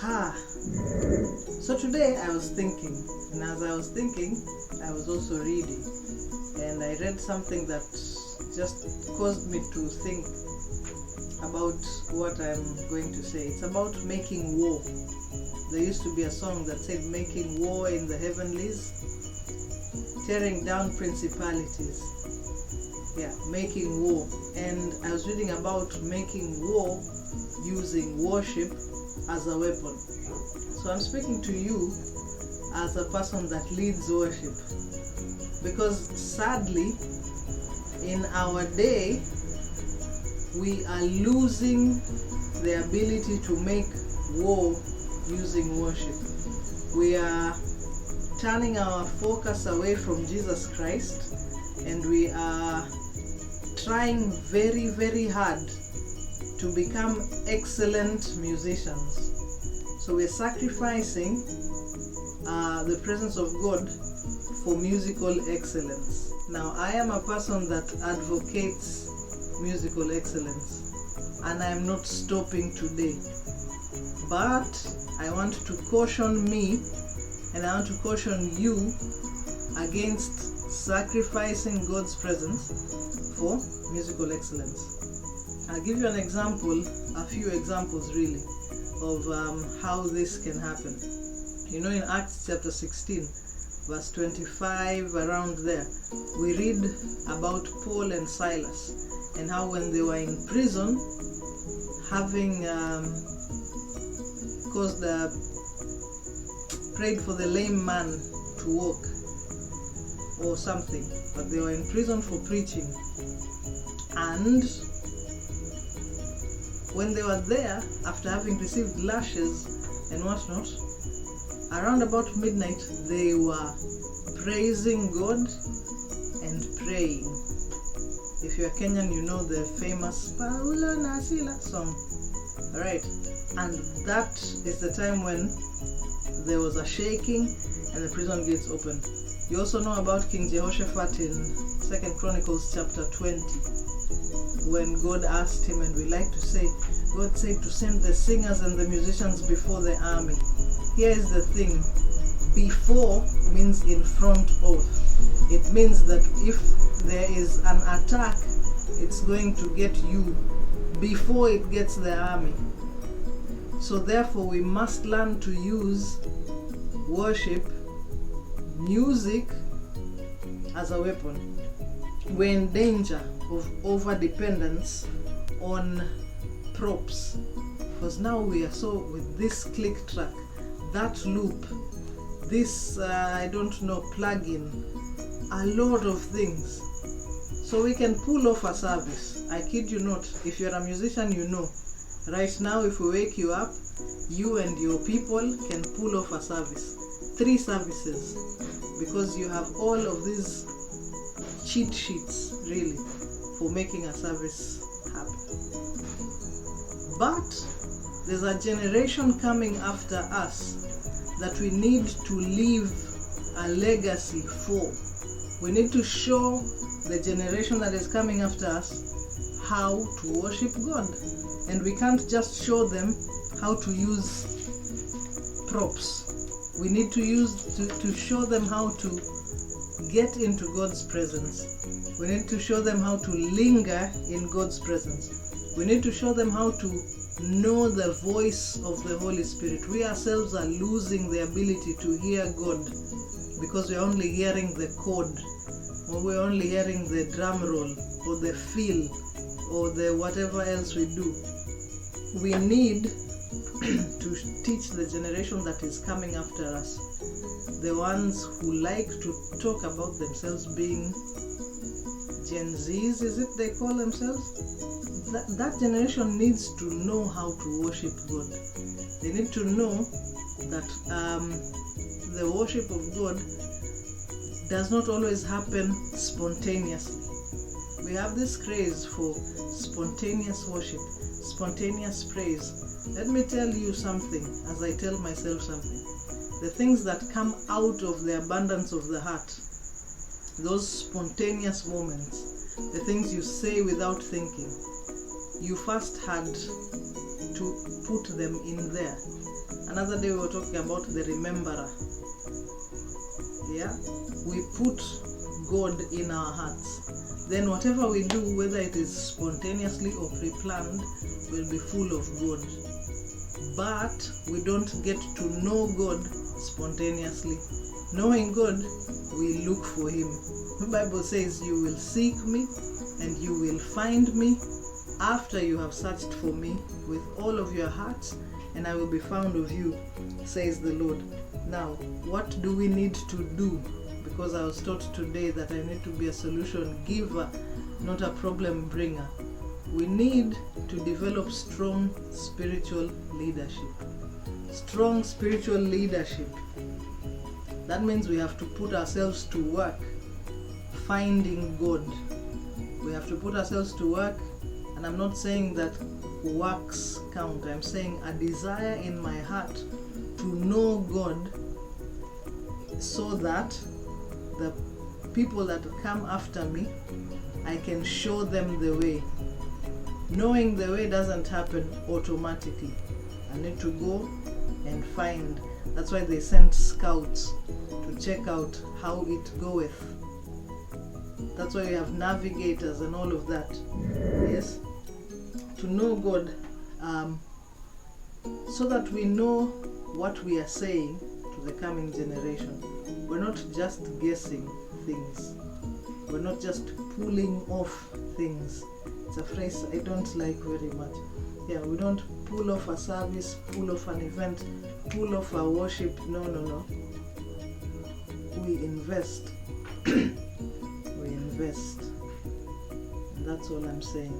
Ah, so today I was thinking, and as I was thinking, I was also reading, and I read something that just caused me to think about what I'm going to say. It's about making war. There used to be a song that said, making war in the heavenlies, tearing down principalities. Yeah, making war. And I was reading about making war using worship as a weapon. So I'm speaking to you as a person that leads worship, because sadly in our day we are losing the ability to make war using worship. We are turning our focus away from Jesus Christ, and we are trying very, very hard to become excellent musicians. So we're sacrificing the presence of God for musical excellence. Now, I am a person that advocates musical excellence, and I'm not stopping today. But I want to caution me, and I want to caution you against sacrificing God's presence for musical excellence. I'll give you an example, a few examples really, of how this can happen. You know, in Acts chapter 16, verse 25, around there, we read about Paul and Silas, and how when they were in prison, having prayed for the lame man to walk or something, but they were in prison for preaching. And when they were there, after having received lashes and whatnot, around about midnight, they were praising God and praying. If you're Kenyan, you know the famous Paulo na Sila song. Alright, and that is the time when there was a shaking and the prison gates opened. You also know about King Jehoshaphat in 2 Chronicles chapter 20, when God asked him, and we like to say, God said to send the singers and the musicians before the army. Here is the thing. Before means in front of. It means that if there is an attack, it's going to get you before it gets the army. So therefore we must learn to use worship, music as a weapon. We're in danger of over-dependence on props, because now we are so with this click track, that loop, this I don't know, plugin, a lot of things, so we can pull off a service. I kid you not. If you're a musician, you know right now, if we wake you up, you and your people can pull off a service, 3 services, because you have all of these cheat sheets really for making a service happen. But there's a generation coming after us that we need to leave a legacy for. We need to show the generation that is coming after us how to worship God. And we can't just show them how to use props. We need to show them how to get into God's presence. We need to show them how to linger in God's presence. We need to show them how to know the voice of the Holy Spirit. We ourselves are losing the ability to hear God because we're only hearing the chord, or we're only hearing the drum roll, or the feel, or the whatever else we do. We need to teach the generation that is coming after us, the ones who like to talk about themselves being Gen Zs, is it they call themselves? That generation needs to know how to worship God. They need to know that the worship of God does not always happen spontaneously. We have this craze for spontaneous worship, spontaneous praise. Let me tell you something, as I tell myself something. The things that come out of the abundance of the heart, those spontaneous moments, the things you say without thinking, you first had to put them in there. Another day we were talking about the rememberer. Yeah, we put God in our hearts. Then whatever we do, whether it is spontaneously or pre-planned, will be full of God. But we don't get to know God spontaneously. Knowing God, we look for Him. The Bible says, you will seek me and you will find me after you have searched for me with all of your hearts, and I will be found of you, says the Lord. Now, what do we need to do? Because I was taught today that I need to be a solution giver, not a problem bringer. We need to develop strong spiritual leadership. Strong spiritual leadership. That means we have to put ourselves to work finding God. We have to put ourselves to work, and I'm not saying that works count. I'm saying a desire in my heart to know God, so that the people that come after me, I can show them the way. Knowing the way doesn't happen automatically. I need to go and find. That's why they sent scouts to check out how it goeth. That's why we have navigators and all of that. Yes? To know God, so that we know what we are saying to the coming generation. We're not just guessing things. We're not just pulling off things. It's a phrase I don't like very much. Yeah, we don't pull off a service, pull off an event, pull off a worship. No. We invest. We invest. And that's all I'm saying.